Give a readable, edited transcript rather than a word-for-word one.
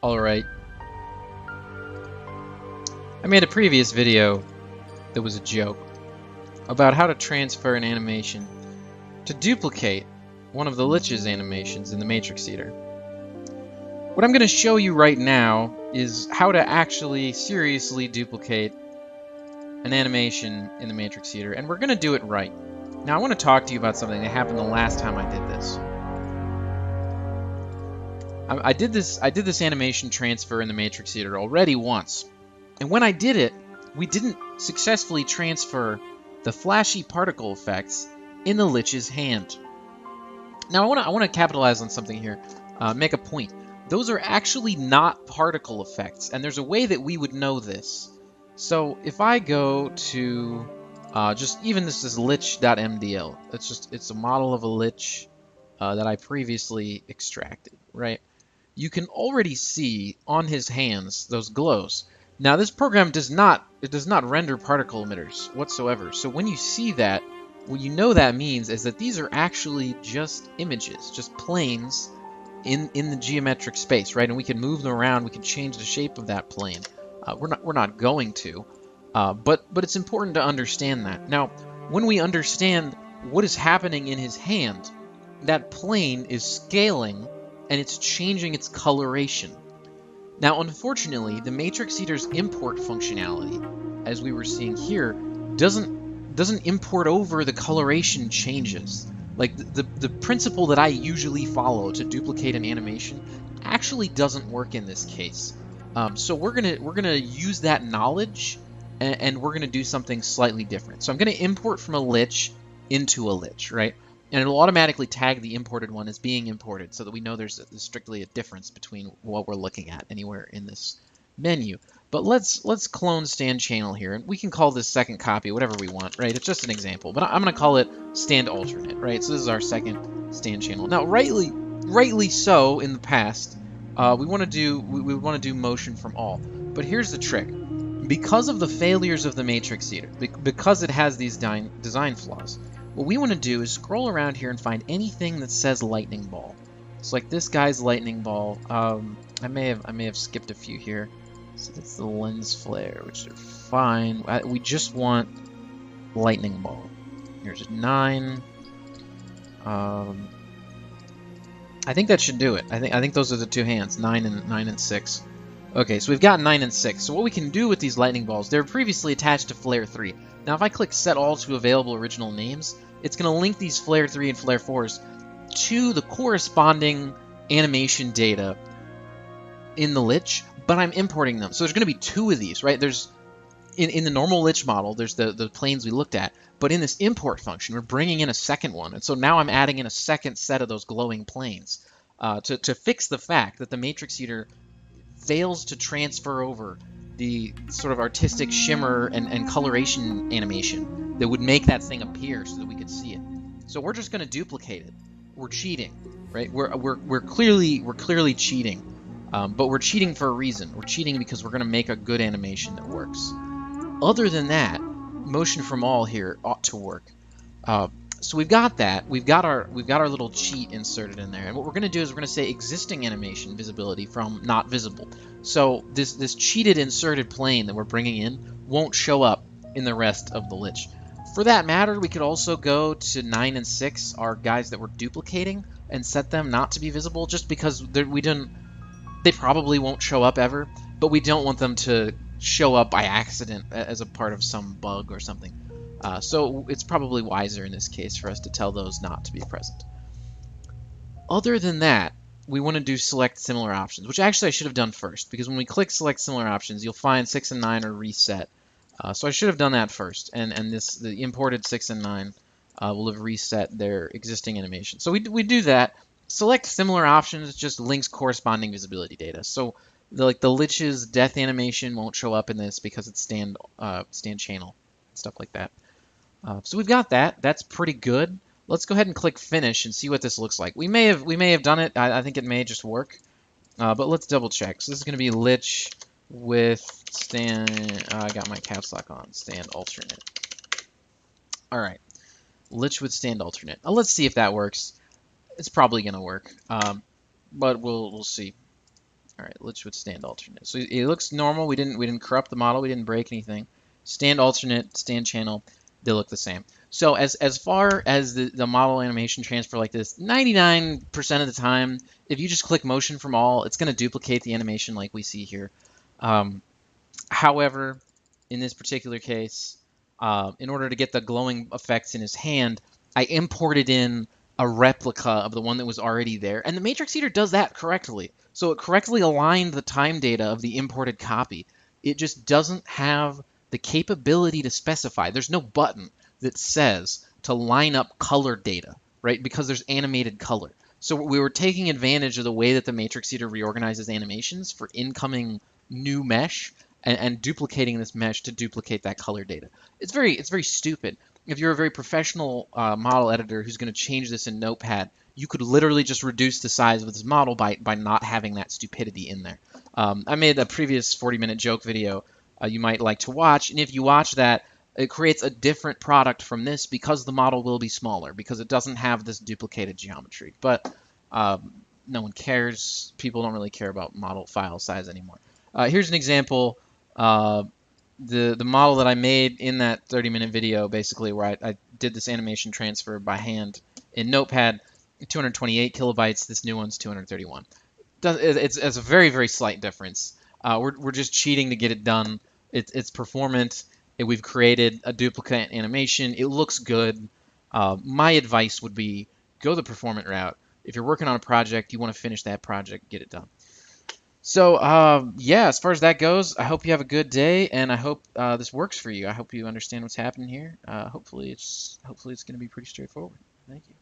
Alright. I made a previous video that was a joke about how to transfer an animation to duplicate one of the Lich's animations in the Matrix Eater. What I'm going to show you right now is how to actually seriously duplicate an animation in the Matrix Eater, and we're going to do it right. Now I want to talk to you about something that happened the last time I did this. I did this animation transfer in the Matrix Eater already once. And when I did it, we didn't successfully transfer the flashy particle effects in the Lich's hand. Now I want to capitalize on something here, make a point. Those are actually not particle effects, and there's a way that we would know this. So if I go to this is lich.mdl. It's a model of a Lich that I previously extracted, right? You can already see on his hands those glows. Now this program does not render particle emitters whatsoever. So when you see that, what you know that means is that these are actually just images, just planes in the geometric space, right? And we can move them around, we can change the shape of that plane. We're not going to, but it's important to understand that. Now, when we understand what is happening in his hand, that plane is scaling and it's changing its coloration. Now, unfortunately, the Matrix Eater's import functionality, as we were seeing here, doesn't import over the coloration changes. Like the principle that I usually follow to duplicate an animation actually doesn't work in this case. So we're gonna use that knowledge and we're gonna do something slightly different. So I'm gonna import from a Lich into a Lich, right? And it'll automatically tag the imported one as being imported so that we know there's strictly a difference between what we're looking at anywhere in this menu. But let's clone stand channel here, and we can call this second copy whatever we want, right? It's just an example, but I'm going to call it stand alternate, right? So this is our second stand channel. Now, rightly so in the past, we want to do motion from all. But here's the trick. Because of the failures of the Matrix Eater, because it has these design flaws, what we want to do is scroll around here and find anything that says lightning ball. It's like this guy's lightning ball. I may have skipped a few here. So that's the lens flare, which are fine. We just want lightning ball. Here's 9. I think that should do it. I think those are the two hands, 9 and 6. Okay, so we've got 9 and 6. So what we can do with these lightning balls, they're previously attached to Flare 3. Now if I click Set All to Available Original Names, it's going to link these Flare 3 and Flare 4s to the corresponding animation data in the Lich, but I'm importing them. So there's going to be 2 of these, right? There's in the normal Lich model, there's the planes we looked at, but in this import function, we're bringing in a second one. And so now I'm adding in a second set of those glowing planes to fix the fact that the Matrix Eater fails to transfer over the sort of artistic shimmer and coloration animation that would make that thing appear so that we could see it. So we're just going to duplicate it. We're cheating, right? We're clearly cheating, but we're cheating for a reason. We're cheating because we're going to make a good animation that works. Other than that, motion from all here ought to work. So we've got that. We've got our little cheat inserted in there, and what we're going to do is we're going to say existing animation visibility from not visible. So this cheated inserted plane that we're bringing in won't show up in the rest of the Lich. For that matter, we could also go to 9 and 6, our guys that we're duplicating, and set them not to be visible, just because they probably won't show up ever, but we don't want them to show up by accident as a part of some bug or something. So it's probably wiser in this case for us to tell those not to be present. Other than that, we want to do select similar options, which actually I should have done first, because when we click select similar options, you'll find 6 and 9 are reset. So I should have done that first, and the imported 6 and 9 will have reset their existing animation. So we do that. Select similar options just links corresponding visibility data. So the Lich's death animation won't show up in this because it's stand channel, stuff like that. So we've got that. That's pretty good. Let's go ahead and click finish and see what this looks like. We may have done it. I think it may just work, but let's double check. So this is going to be Lich with stand. I got my caps lock on. Stand alternate. All right, Lich with stand alternate. Let's see if that works. It's probably going to work, but we'll see. All right, Lich with stand alternate. So it looks normal. We didn't corrupt the model. We didn't break anything. Stand alternate, stand channel, they look the same. So as far as the model animation transfer like this, 99% of the time, if you just click motion from all, it's going to duplicate the animation like we see here. However, in this particular case, in order to get the glowing effects in his hand, I imported in a replica of the one that was already there. And the Matrix Eater does that correctly. So it correctly aligned the time data of the imported copy. It just doesn't have the capability to specify. There's no button that says to line up color data, right? Because there's animated color. So we were taking advantage of the way that the Matrix Eater reorganizes animations for incoming new mesh and duplicating this mesh to duplicate that color data. It's very stupid. If you're a very professional model editor who's going to change this in Notepad, you could literally just reduce the size of this model by not having that stupidity in there. I made a previous 40-minute joke video you might like to watch, and if you watch that, it creates a different product from this because the model will be smaller, because it doesn't have this duplicated geometry. But no one cares. People don't really care about model file size anymore. Here's an example. The model that I made in that 30-minute video, basically, where I did this animation transfer by hand in Notepad, 228 kilobytes. This new one's 231. It's a very slight difference. We're just cheating to get it done. It's performant. We've created a duplicate animation. It looks good. My advice would be go the performant route. If you're working on a project, you want to finish that project, get it done. So, yeah, as far as that goes, I hope you have a good day, and I hope this works for you. I hope you understand what's happening here. Hopefully it's going to be pretty straightforward. Thank you.